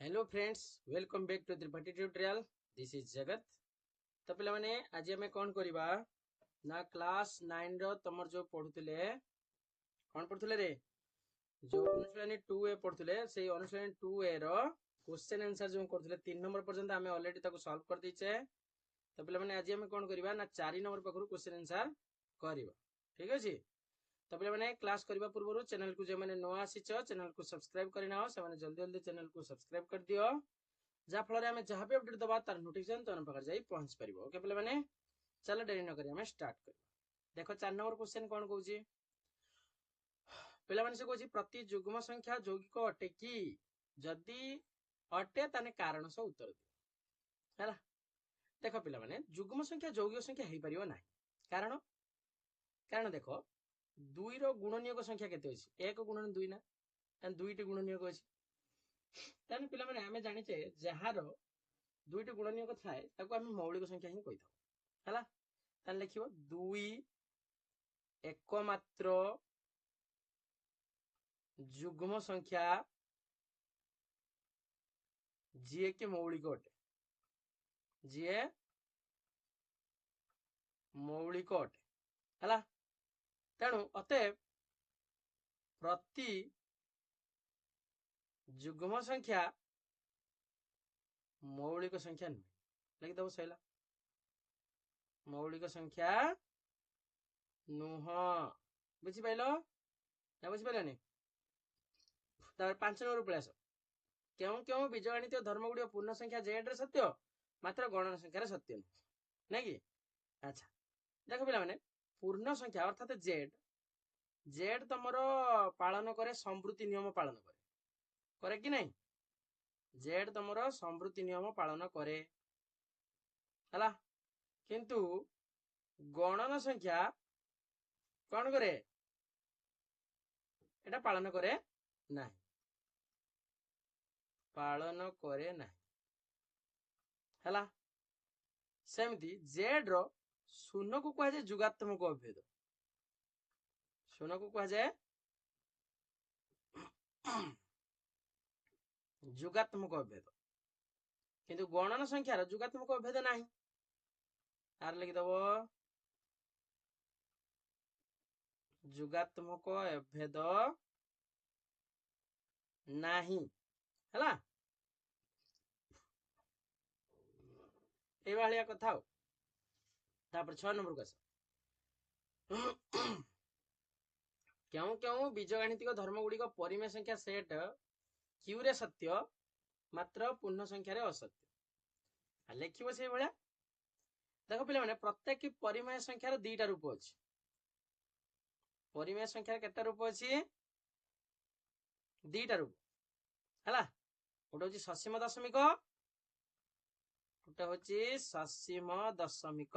Hello friends, welcome back to Tripathi tutorial. This is Jagat. तो पे मैंने आज आम कौन करवा ना क्लास 9 रो तमर जो पढ़ुले कौन पढ़ुले रे जो अनुशीलनी 2A पढ़ुले से अनुशीलनी 2A रो क्वेश्चन आंसर जो करथुले 3 नंबर पर्यंत आम ऑलरेडी ताको सॉल्व कर दीचे। तो पे मैंने आज आम कौन करवा ना 4 नंबर पाखरु क्वेश्चन आंसर करबा। ठीक अछि। तो पे मैंने क्लास करबा पूर्व चैनल को जो मैंने नवा आसीच चैनल को सब्सक्राइब करना से मैंने जल्दी जल्दी चैनल को सब्सक्राइब कर दियो जाफल आम जहाँ भी अपडेट दबा तार नोटिफिकेशन तो पाखे जाई पहुंच पार। ओके पे मैंने चलो डेरी न करी स्टार्ट कर। देखो 4 नंबर क्वेश्चन कौन कहूँ पे से कहूँ प्रति जुग्म संख्या यौगिक अटे कि जदि अटे ताने कारण सह उत्तर दियो है। देख पे जुग्म संख्या यौगिक संख्या हो पार ना कारण कारण देख दुई गुणनीयक संख्या केते अछि 1 गुणन 2 ना दुईटी गुणनीयक अछि ताने पिला माने आमे जानिचे जहार दुईटी गुणनीयक थाए ताको आमे मौलिक संख्या ही कहि थाउ हला। ताने लिखिबो 2 एकमात्र जुग्म संख्या जीए के मौलिक अटे जीए मौलिक अटे हला। तेणु अतएव प्रति जुग्म संख्या मौलिक संख्या नुह लिखिदब सैला मौलिक संख्या नुह बुझिपाइल ना बुझिपाइलनि। 5 नंबर प्रयास क्यों क्यों बीजगणित धर्म गुड़ी पूर्ण संख्या जेड रे सत्य मात्र गणन संख्या सत्य नुह ना कि। अच्छा देख पिला माने पूर्ण संख्या अर्थात जेड जेड तुमर पालन करे संवृत्ति नियम पालन करे कि नहीं जेड तुमर संवृत्ति नियम पालन करे हला। किंतु गणन संख्या कौन करे एटा पालन करे ना पालन करे ना हला। सेमती जेड रो शून्य को कह जाए जुगात्मक अभेद शून्य को कह जाए जुगात्मक अभेद किंतु गणन संख्यार जुगात्मक अभेद नाही आर लिखिदब जुगात्मक अभेद नाही हला। एभालिया कथा हो। तापर 6 नंबर को आस क्यों क्यों बीजगणितिक धर्म गुड़िक परिमेय संख्या सेट क्यू रे सत्य मात्र पूर्ण संख्या रे असत्य लिखिबो से भलिया। देखो पिला माने प्रत्येक परिमेय संख्यार दुईटा रूप अछि परिमेय संख्यार केटा रूप अछि दुईटा रूप हला। गोटे होची ससीम दशमिक गोटे होची ससीम दशमिक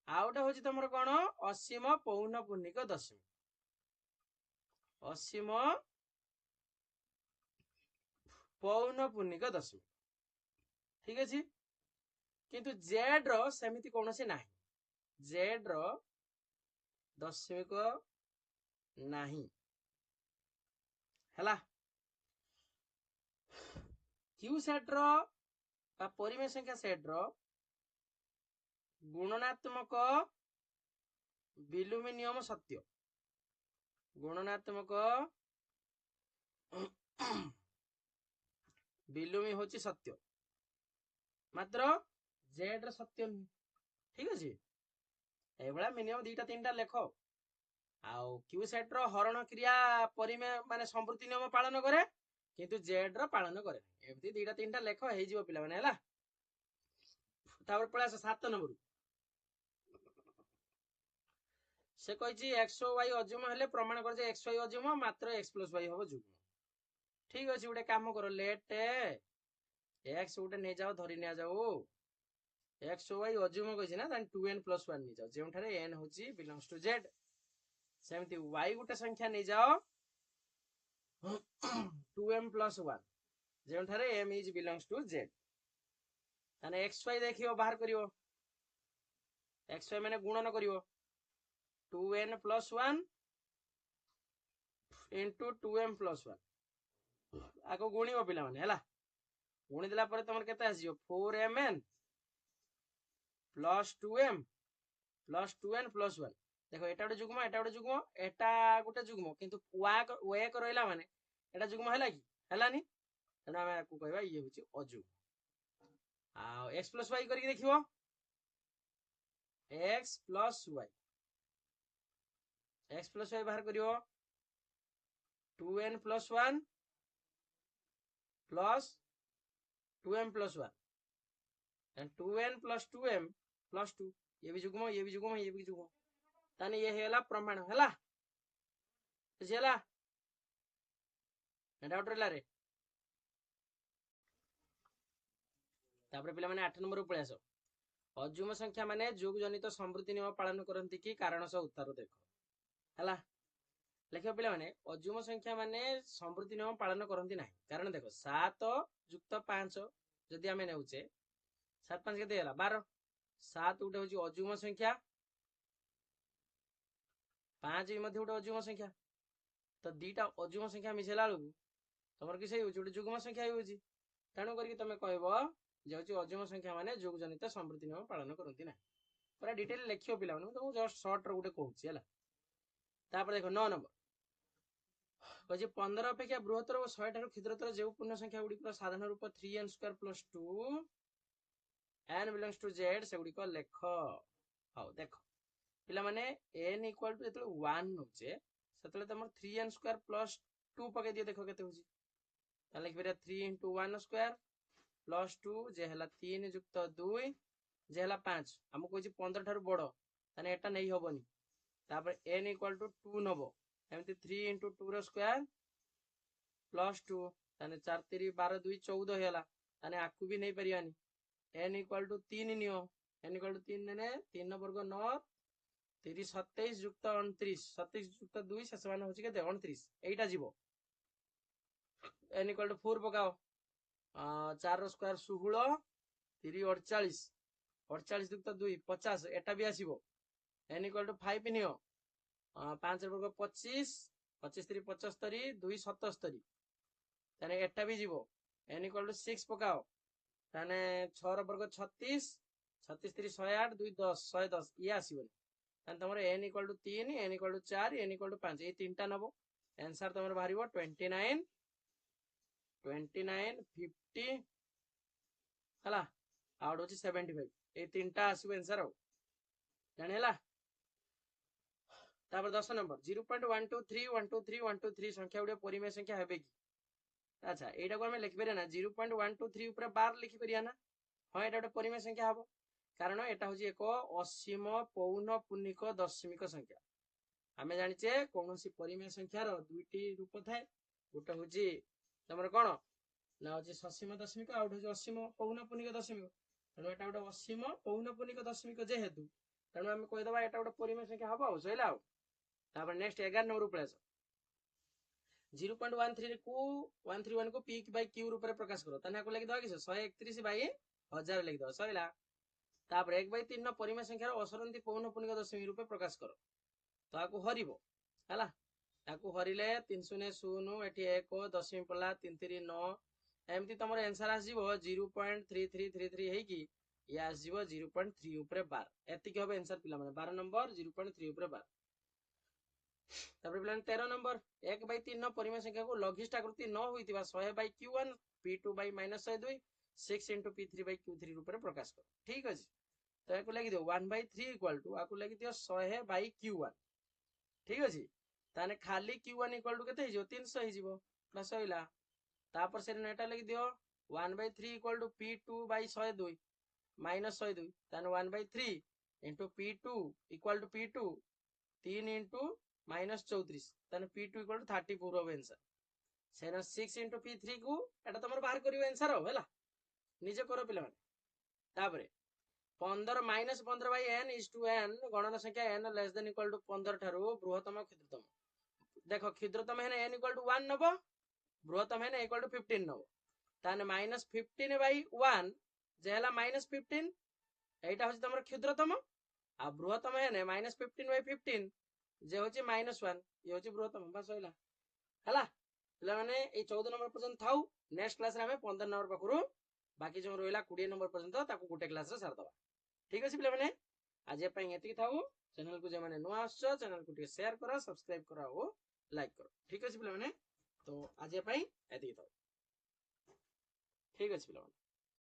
आउटा होची तमर कोन असीम पौन पूर्णिक दशमिक असीम पौन पूर्णिक दशमिक ठीक अछि। किंतु जेड रो सेमिति कोनोसी नाही जेड रो दशमिक नाही हला। क्यू सेट रो परिमेय संख्या सेट रो गुणनात्मक विलुमी नियम सत्य गुणनात्मक विलुमी होची सत्य मात्र जेड रो सत्य ठीक अछि। एबळा मिनिमम 2टा 3टा लेख आउ क्यू सेट रो हरण क्रिया परिमेय माने संवृत्ति नियम पालन करे किंतु जेड रो पालन करे एमती 2टा 3टा लेख हे जिवो पिला माने हला। तापर पळा 7 नंबर से कहिछि एक्स ओ वाई अजुम हेले प्रमाण कर जे एक्स वाई अजुम मात्र एक्स प्लस वाई होबो जुग्म ठीक अछि। गोटे काम करो लेट एक्स गोटे नै जाओ धरि नै जाओ एक्स ओ वाई अजुम कहिछि ना तान 2n + 1 नै जाओ जेउ ठारे n होछि बिलोंग्स टू z सेमती y गोटे संख्या नै जाओ 2m + 1 जेउ ठारे m is belongs to z ताने एक्स वाई देखियो बाहर करियो एक्स वाई माने गुणन करियो 2n + 1 into 2m + 1 आको गुणिब पिला माने हैला गुणी देला परे तमर केते आसीयो 4mn plus 2m plus 2n plus 1 देखो एटा गोटे जुग्म एटा गोटे जुग्म किंतु वे को रहला माने एटा जुग्म हैला कि हैलानी तेणु आम आपको कहवा ये हूँ अजुग्म आ x प्लस वाई करके देखियो x प्लस वाई बाहर करियो 2n plus 1 plus 2m plus 1 2n plus 2m plus 2 ये भी जुग्म ये भी जुग्म ये भी जुग्म ताने ये हैला प्रमाण हैला बुझिला डाउट रहला रे तापर पिला माने 8 नंबर पळे आसो अजुग्म संख्या माने जोग जनित समृद्धि नियम पालन करंती कि कारण सह उत्तर देखो हैला लिखियो पिला माने अजुग्म संख्या माने समृद्धि नियम पालन करंती नाही कारण देखो 7 युक्त 5 जदि आमे नेउचे 7 5 केते हैला 12 7 उठे होची अजुग्म संख्या 5 भी मध्ये उठे अजुग्म संख्या तो दीटा अजुग्म संख्या मिसेला बेलू तमर कि सही होची उठे जुग्म संख्या होची तेणु करके तमे कहबो जे होची अजुग्म संख्या माने जोग जनित समृद्धि नियम पालन करंती नाही पूरा डिटेल लिखियो पिला माने तुमको जस्ट शॉर्ट रो उठे कहूची हैला तापर देखो 9 नंबर कहे 15 अपेक्षा बृहत्तर और 100 ठार क्षुद्रतर जो पूर्ण संख्या गुड़िक साधारण रूप 3n square plus 2 n belongs to z से गुड़िक लेख हाँ देख पिला माने n इक्वल टू जो 1 नौचे से तुम 3n स्क्वायर प्लस 2 पकई दियो देखो केते होची ताले लिख 3 into 1 स्क्वायर प्लस 2 जे हला 3 युक्त 2 जे हला 5 हमको कोची 15 ठार बड़ ताने एटा नहीं होबनी तापर n इक्वल टू 2 नबो एमती 3 into 2 रो स्क्वायर प्लस 2 ताने 4 3 12 2 14 हेला ताने आकु भी नहीं परियानी n इक्वल टू 3 नियो n इक्वल टू 3 ने 3 वर्ग 9 3 27 युक्त 29 27 युक्त 2 शेष मान होची केते 29 एटा जीवो n इक्वल टू 4 पकाओ 4 रो स्क्वायर 16 3 48 48 युक्त 2 50 एटा भी आसीबो n इक्वल टू 5 नियो 5 वर्ग 25 25 3 75 2 77 ताने एटा भी जीवो n इक्वल टू 6 पकाओ ताने 6 वर्ग 36 36 3 108 2 10 110 ये आसीबो ताने तमरे n equal to 3 n equal to 4 n equal to 5 ये तीनटा नबो आंसर तमरे बाहरिबो 29 50 हला आउट होची 75 ये तीनटा आसीबो आंसर हो जानेला तापर 10 नंबर 0.123 123 123 संख्या गुड़े परिमेय संख्या हेबे कि अच्छा एटा को हमें लिखि परिया ना 0.123 ऊपर 12 लिखि परिया ना हां एटा गोटे परिमेय संख्या हबो कारण एटा होची एक असीम पौन पुनिक दशमिक संख्या आमे जानिचे कोनोसी परिमेय संख्यार दुईटी रूप थाए गोटे होची तमर कोन ना होची ससीम दशमिक आ होची असीम पौन पुनिक दशमिक तनो एटा गोटे असीम पौन पुनिक दशमिक जे हेतु तनो आमे कहि दबा एटा गोटे परिमेय संख्या हबो आ सइला तापर नेक्स्ट 11 नंबर प्लेस 0.13 को 131 को p by q रूप में प्रकाश करो तने को लिख दो कि 131 by 1000 लिख दो सइला तापर 1/3 परिमेय संख्यार असरंती पौन पुनिक दशमिक रूप में प्रकाश करो तो आको हरिबो हला ताको हरिले 300 0 एठी 1 दशमिक पला 3 3 9 एमती तमर आंसर आसीबो 0.3333 हे कि ये आसीबो 0.3 ऊपर 12 एति के होबे आंसर पिला माने 12 नंबर 0.3 ऊपर 12 तापर पिला 13 नंबर 1/3 परिमेय संख्या को लघिष्ठ आकृति न होइतिबा 100 by q1 p2 by -102 6 into p3 by q3 रूप में प्रकाश करो ठीक अछि तो याको लागि दियो 1/3 इक्वल टू आको लागि दियो 100 by q1 ठीक अछि ताने खाली q1 इक्वल टू केते हिजो 300 हिजो प्लस होइला तापर से नेटा लागि दियो 1/3 इक्वल टू p2 by 102 -102 ताने 1/3 into p2 equal to p2 3 into -34 ताने p2 इक्वल टू 34 होबे आंसर सेना 6 into p3 को एटा तमर बाहर करियो आंसर हो हैला निजे करो पिला माने तापरे 15 -15 by n is to n गणना संख्या n less than equal to 15 ठारू बृहत्तम क्षुद्रतम देखो क्षुद्रतम है n इक्वल टू 1 नबो बृहत्तम है n इक्वल टू 15 नबो ताने -15 by 1 जेला -15 एटा होची तमर क्षुद्रतम आ बृहत्तम है न -15 by 15 जे होची -1 ये होची बृहत्तम बस होइला हला ପିଲାମାନେ ଏଇ 14 ନମ୍ବର ପର୍ଯ୍ୟନ୍ତ ଥାଉ। ନେକ୍ସଟ କ୍ଲାସରେ ଆମେ 15 ନମ୍ବର ପାଖରୁ ବାକି ଯୋଉ ରହିଲା 20 ନମ୍ବର ପର୍ଯ୍ୟନ୍ତ ତାକୁ ଗୋଟେ କ୍ଲାସରେ ସାରିଦବା। ଠିକ ଅଛି ପିଲାମାନେ, ଆଜି ପାଇଁ ଏତିକି ଥାଉ। ଚ୍ୟାନେଲକୁ ଯେମାନେ ନୂଆ ଆସୁଛ ଚ୍ୟାନେଲକୁ ଟିକେ ସେୟାର କର, ସବସ୍କ୍ରାଇବ କର ଆଉ ଲାଇକ୍ କର। ଠିକ ଅଛି ପିଲାମାନେ, ତ ଆଜି ପାଇଁ ଏତିକି ଥାଉ। ଠିକ ଅଛି ପିଲାମାନେ।